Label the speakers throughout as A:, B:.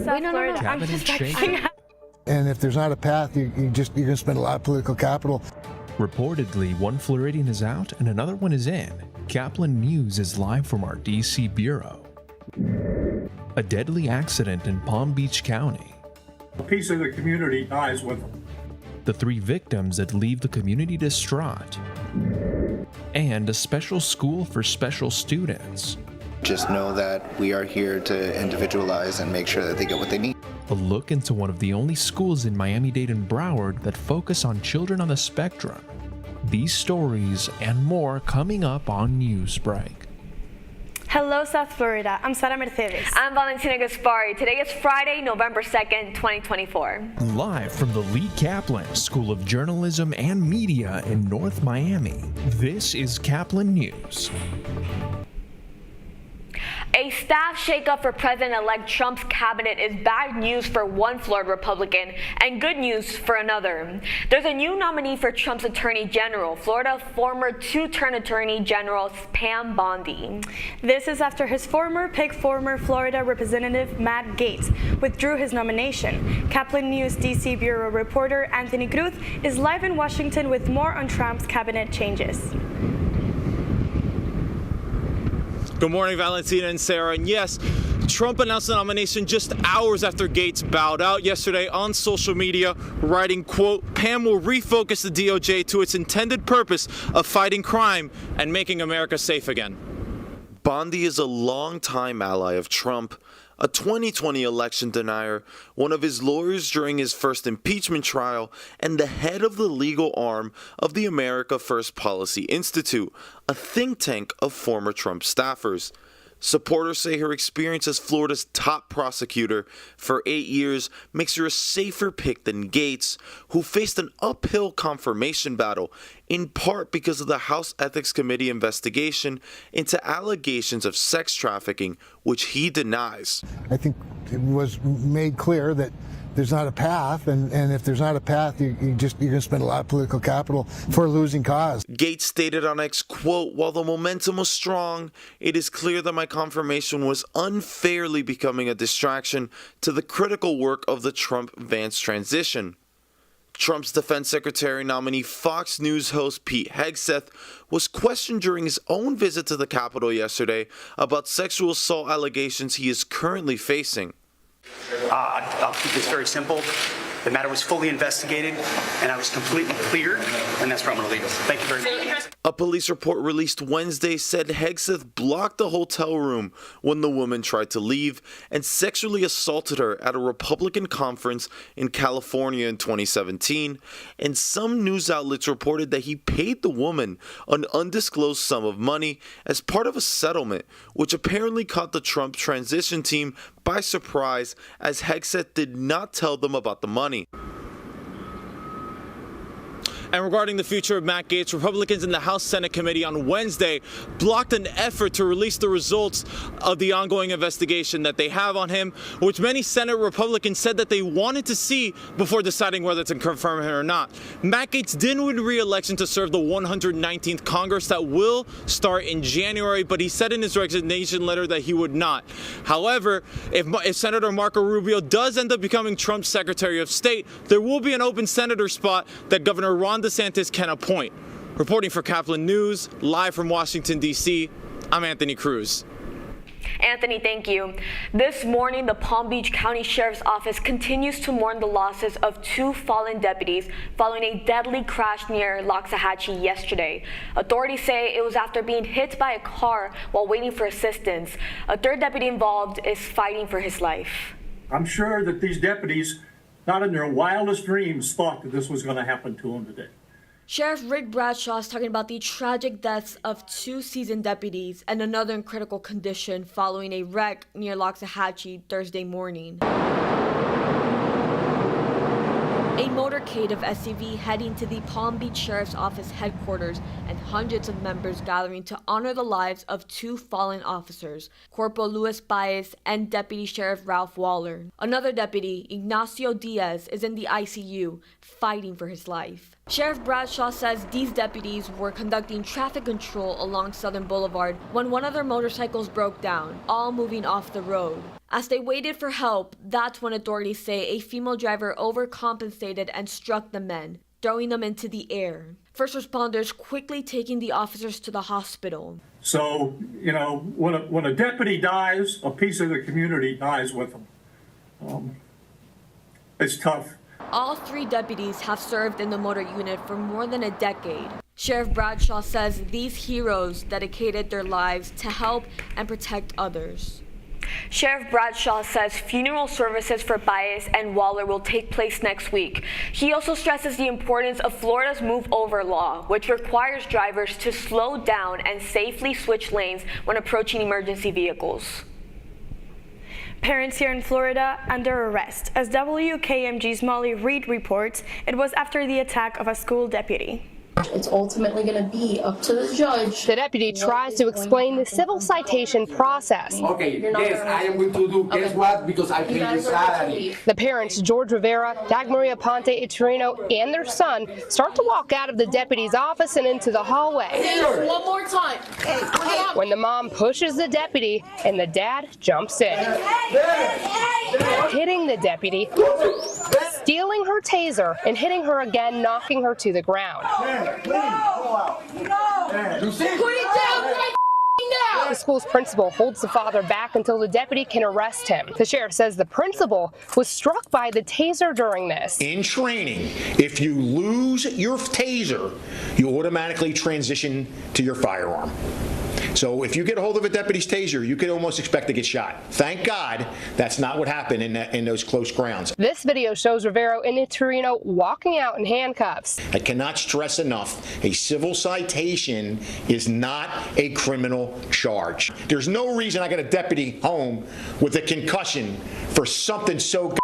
A: South Florida. I'm just texting.
B: And if there's not a path, you're going to spend a lot of political capital.
C: Reportedly, one Floridian is out and another one is in. Kaplan News is live from our DC bureau. A deadly accident in Palm Beach County.
D: A piece of the community dies with them.
C: The 3 victims that leave the community distraught. And a special school for special students.
E: Just know that we are here to individualize and make sure that they get what they need.
C: A look into one of the only schools in Miami-Dade and Broward that focus on children on the spectrum. These stories and more coming up on Newsbreak.
A: Hello, South Florida. I'm Sara Mercedes.
F: I'm Valentina Gaspari. Today is Friday, November 2nd, 2024.
C: Live from the Lee Kaplan School of Journalism and Media in North Miami, this is Kaplan News.
F: A staff shakeup for President-elect Trump's cabinet is bad news for one Florida Republican and good news for another. There's a new nominee for Trump's Attorney General, Florida former 2-term Attorney General Pam Bondi.
A: This is after his former Florida Representative Matt Gaetz withdrew his nomination. Kaplan News DC Bureau reporter Anthony Cruz is live in Washington with more on Trump's cabinet changes.
G: Good morning, Valentina and Sarah. And yes, Trump announced the nomination just hours after Gaetz bowed out yesterday on social media, writing, quote, "Pam will refocus the DOJ to its intended purpose of fighting crime and making America safe again."
H: Bondi is a longtime ally of Trump, a 2020 election denier, one of his lawyers during his first impeachment trial, and the head of the legal arm of the America First Policy Institute, a think tank of former Trump staffers. Supporters say her experience as Florida's top prosecutor for 8 years makes her a safer pick than Gaetz, who faced an uphill confirmation battle, in part because of the House Ethics Committee investigation into allegations of sex trafficking, which he denies.
B: I think it was made clear that there's not a path, and if there's not a path, you're going to spend a lot of political capital for a losing cause.
H: Gaetz stated on X, quote, "While the momentum was strong, it is clear that my confirmation was unfairly becoming a distraction to the critical work of the Trump-Vance transition." Trump's defense secretary nominee Fox News host Pete Hegseth was questioned during his own visit to the Capitol yesterday about sexual assault allegations he is currently facing.
I: I'll keep this very simple. The matter was fully investigated, and I was completely cleared, and that's where I'm going to leave it. Thank you very much.
H: A police report released Wednesday said Hegseth blocked the hotel room when the woman tried to leave and sexually assaulted her at a Republican conference in California in 2017, and some news outlets reported that he paid the woman an undisclosed sum of money as part of a settlement, which apparently caught the Trump transition team by surprise, as Hegseth did not tell them about the money.
G: And regarding the future of Matt Gaetz, Republicans in the House Senate Committee on Wednesday blocked an effort to release the results of the ongoing investigation that they have on him, which many Senate Republicans said that they wanted to see before deciding whether to confirm him or not. Matt Gaetz did win re-election to serve the 119th Congress that will start in January, but he said in his resignation letter that he would not. However, if Senator Marco Rubio does end up becoming Trump's Secretary of State, there will be an open senator spot that Governor Ron DeSantis can appoint. Reporting for Kaplan News, live from Washington, D.C., I'm Anthony Cruz.
F: Anthony, thank you. This morning, the Palm Beach County Sheriff's Office continues to mourn the losses of 2 fallen deputies following a deadly crash near Loxahatchee yesterday. Authorities say it was after being hit by a car while waiting for assistance. A 3rd deputy involved is fighting for his life.
D: I'm sure that these deputies, not in their wildest dreams, thought that this was going to happen to them today.
J: Sheriff Rick Bradshaw is talking about the tragic deaths of 2 seasoned deputies and another in critical condition following a wreck near Loxahatchee Thursday morning. A motorcade of SUV heading to the Palm Beach Sheriff's Office headquarters and hundreds of members gathering to honor the lives of 2 fallen officers, Corporal Luis Baez and Deputy Sheriff Ralph Waller. Another deputy, Ignacio Diaz, is in the ICU fighting for his life. Sheriff Bradshaw says these deputies were conducting traffic control along Southern Boulevard when one of their motorcycles broke down, all moving off the road. As they waited for help, that's when authorities say a female driver overcompensated and struck the men, throwing them into the air. First responders quickly taking the officers to the hospital.
D: So, when a deputy dies, a piece of the community dies with them. It's tough.
J: All 3 deputies have served in the motor unit for more than a decade. Sheriff Bradshaw says these heroes dedicated their lives to help and protect others.
F: Sheriff Bradshaw says funeral services for Baez and Waller will take place next week. He also stresses the importance of Florida's Move Over law, which requires drivers to slow down and safely switch lanes when approaching emergency vehicles.
A: Parents here in Florida under arrest. As WKMG's Molly Reed reports, it was after the attack of a school deputy.
K: It's ultimately going to be up to the judge.
L: The deputy tries to explain the civil citation process.
M: Okay, yes, I am going to do, guess what, because I pay you salary.
L: The parents, George Rivera, Dagmaria Ponte Iturino, and their son start to walk out of the deputy's office and into the hallway.
K: One more time.
L: When the mom pushes the deputy and the dad jumps in, hitting the deputy, stealing her taser, and hitting her again, knocking her to the ground. The school's principal holds the father back until the deputy can arrest him. The sheriff says the principal was struck by the taser during this.
N: In training, if you lose your taser, you automatically transition to your firearm. So if you get a hold of a deputy's taser, you could almost expect to get shot. Thank God that's not what happened in those close grounds.
L: This video shows Rivero and Iturino walking out in handcuffs.
N: I cannot stress enough, a civil citation is not a criminal charge. There's no reason I got a deputy home with a concussion for something so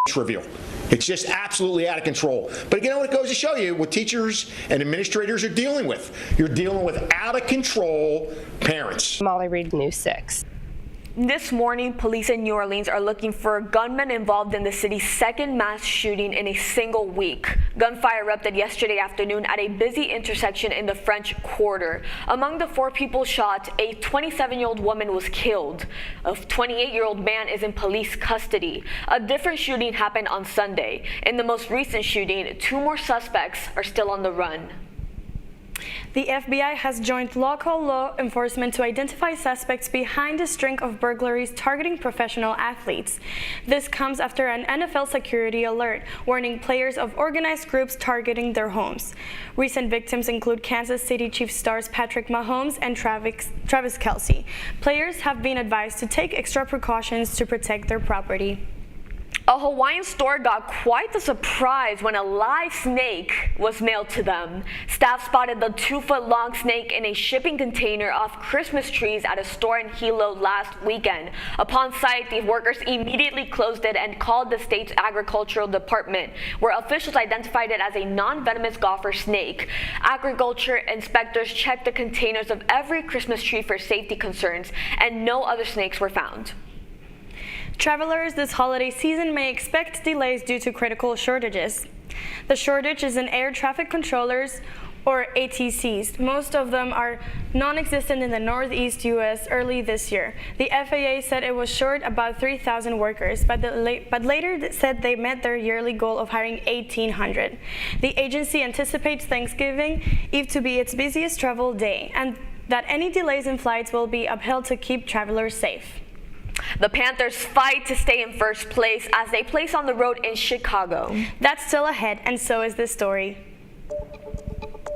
N: trivial. It's just absolutely out of control. But it goes to show you what teachers and administrators are dealing with. You're dealing with out of control parents.
L: Molly Reed, News 6.
F: This morning, police in New Orleans are looking for gunmen involved in the city's second mass shooting in a single week. Gunfire erupted yesterday afternoon at a busy intersection in the French Quarter. Among the 4 people shot, a 27-year-old woman was killed. A 28-year-old man is in police custody. A different shooting happened on Sunday. In the most recent shooting, 2 more suspects are still on the run.
A: The FBI has joined local law enforcement to identify suspects behind a string of burglaries targeting professional athletes. This comes after an NFL security alert warning players of organized groups targeting their homes. Recent victims include Kansas City Chiefs stars Patrick Mahomes and Travis Kelce. Players have been advised to take extra precautions to protect their property.
F: A Hawaiian store got quite the surprise when a live snake was mailed to them. Staff spotted the 2-foot-long snake in a shipping container off Christmas trees at a store in Hilo last weekend. Upon sight, the workers immediately closed it and called the state's agricultural department, where officials identified it as a non-venomous gopher snake. Agriculture inspectors checked the containers of every Christmas tree for safety concerns, and no other snakes were found.
A: Travelers this holiday season may expect delays due to critical shortages. The shortage is in air traffic controllers, or ATCs. Most of them are non-existent in the Northeast U.S. early this year. The FAA said it was short about 3,000 workers, but later said they met their yearly goal of hiring 1,800. The agency anticipates Thanksgiving Eve to be its busiest travel day, and that any delays in flights will be upheld to keep travelers safe.
F: The Panthers fight to stay in first place as they place on the road in Chicago.
A: That's still ahead, and so is this story.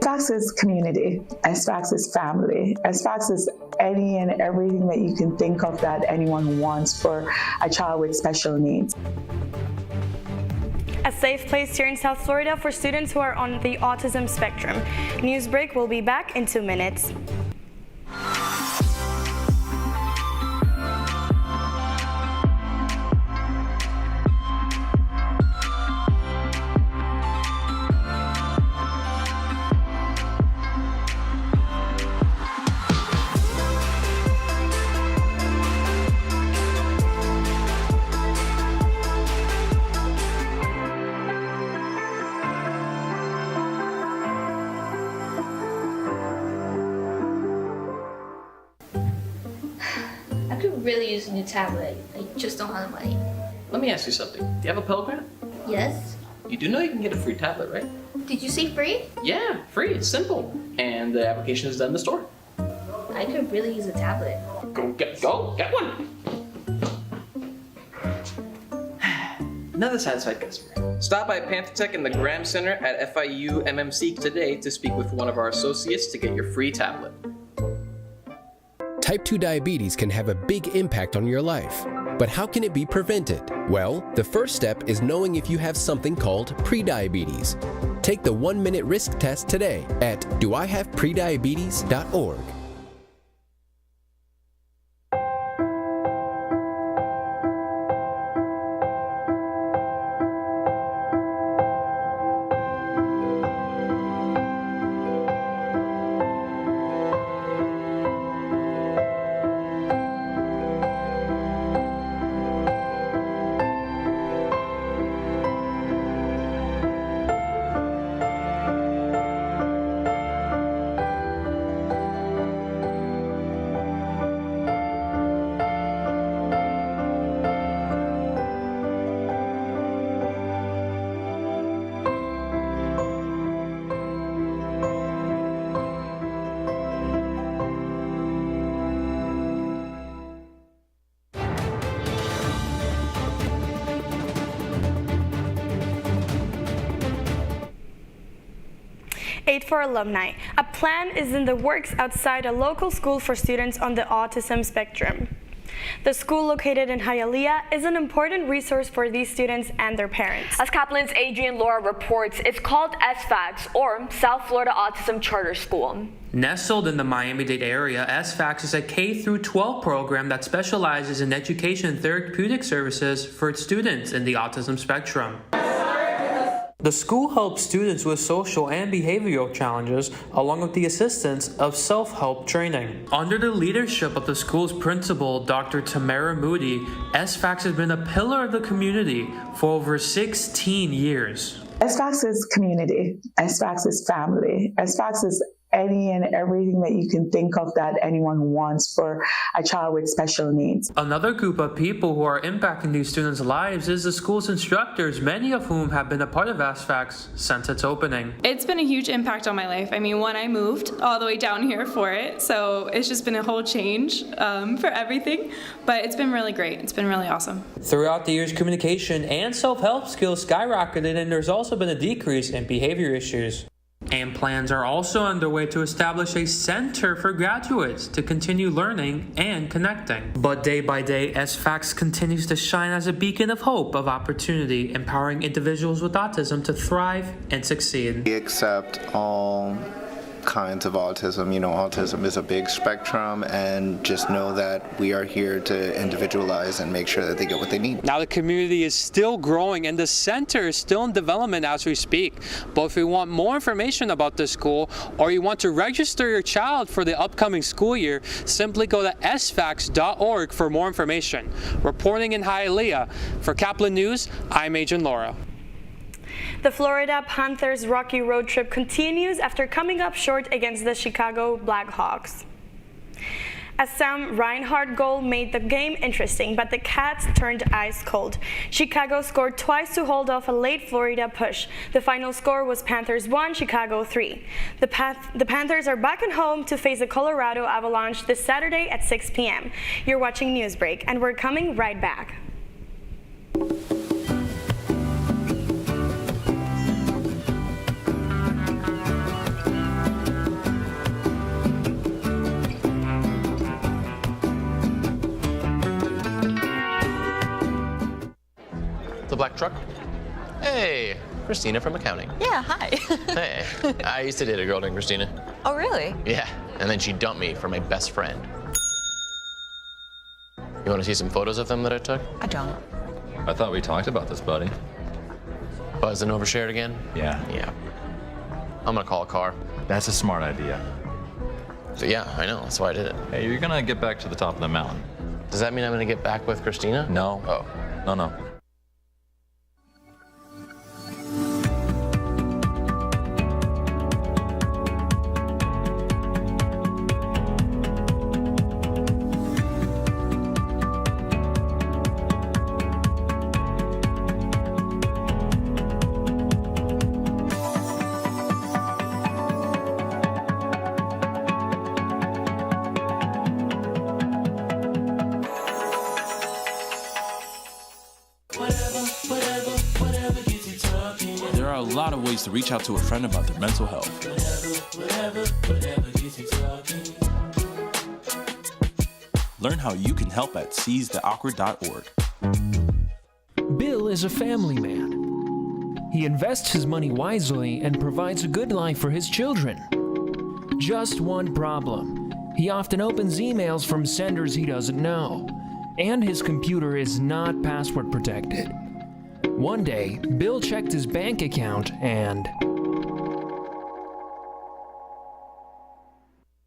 O: SPACS is community. SPACS is family. SPACS is any and everything that you can think of that anyone wants for a child with special needs.
A: A safe place here in South Florida for students who are on the autism spectrum. Newsbreak will be back in 2 minutes.
P: could really use a new tablet. I just don't have the money.
Q: Let me ask you something. Do you have a Pell Grant?
P: Yes?
Q: You do know you can get a free tablet, right?
P: Did you say free?
Q: Yeah, free. It's simple. And the application is done in the store.
P: I could really use a tablet.
Q: Go get one. Another satisfied customer. Stop by Panther in the Graham Center at FIU MMC today to speak with one of our associates to get your free tablet.
R: Type 2 diabetes can have a big impact on your life. But how can it be prevented? Well, the first step is knowing if you have something called prediabetes. Take the 1-minute risk test today at doihaveprediabetes.org.
A: Aid for Alumni. A plan is in the works outside a local school for students on the autism spectrum. The school located in Hialeah is an important resource for these students and their parents.
F: As Kaplan's Adrian Laura reports, it's called SFAX, or South Florida Autism Charter School.
S: Nestled in the Miami-Dade area, SFAX is a K-12 program that specializes in education and therapeutic services for its students in the autism spectrum. The school helps students with social and behavioral challenges, along with the assistance of self-help training. Under the leadership of the school's principal, Dr. Tamara Moody, SFAX has been a pillar of the community for over 16 years.
O: SFAX is community. SFAX is family. SFAX is any and everything that you can think of that anyone wants for a child with special needs.
S: Another group of people who are impacting these students' lives is the school's instructors, many of whom have been a part of SFAX since its opening.
T: It's been a huge impact on my life. I mean, when I moved all the way down here for it, so it's just been a whole change for everything, but it's been really great. It's been really awesome.
S: Throughout the years, communication and self-help skills skyrocketed, and there's also been a decrease in behavior issues. And plans are also underway to establish a center for graduates to continue learning and connecting. But day by day, SFAX continues to shine as a beacon of hope, of opportunity, empowering individuals with autism to thrive and succeed.
E: We accept all kinds of autism. You know, autism is a big spectrum, and just know that we are here to individualize and make sure that they get what they need.
U: Now the community is still growing and the center is still in development as we speak. But if you want more information about the school, or you want to register your child for the upcoming school year, simply go to sfax.org for more information. Reporting in Hialeah, for Kaplan News, I'm Agent Laura.
A: The Florida Panthers' rocky road trip continues after coming up short against the Chicago Blackhawks. A Sam Reinhart goal made the game interesting, but the Cats turned ice cold. Chicago scored twice to hold off a late Florida push. The final score was Panthers 1, Chicago 3. The Panthers are back at home to face the Colorado Avalanche this Saturday at 6 p.m. You're watching Newsbreak, and we're coming right back.
V: The black truck? Hey, Christina from accounting.
W: Yeah, hi.
V: Hey, I used to date a girl named Christina.
W: Oh, really?
V: Yeah, and then she dumped me for my best friend. You want to see some photos of them that I took?
W: I don't.
X: I thought we talked about this, buddy.
V: Buzzed and overshared again?
X: Yeah.
V: Yeah. I'm gonna call a car.
X: That's a smart idea.
V: So yeah, I know, that's why I did it.
X: Hey, you're gonna get back to the top of the mountain.
V: Does that mean I'm gonna get back with Christina?
X: No.
V: Oh.
X: No.
B: lot of ways to reach out to a friend about their mental health. Learn how you can help at seizetheawkward.org.
C: Bill is a family man. He invests his money wisely and provides a good life for his children. Just one problem. He often opens emails from senders he doesn't know, and his computer is not password protected. One day, Bill checked his bank account and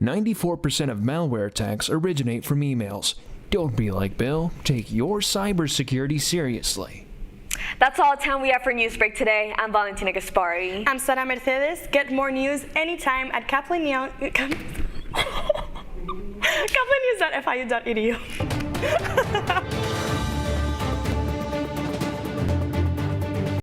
C: 94% of malware attacks originate from emails. Don't be like Bill. Take your cybersecurity seriously.
F: That's all the time we have for Newsbreak today. I'm Valentina Gaspari.
A: I'm Sara Mercedes. Get more news anytime at kaplannews.fiu.edu.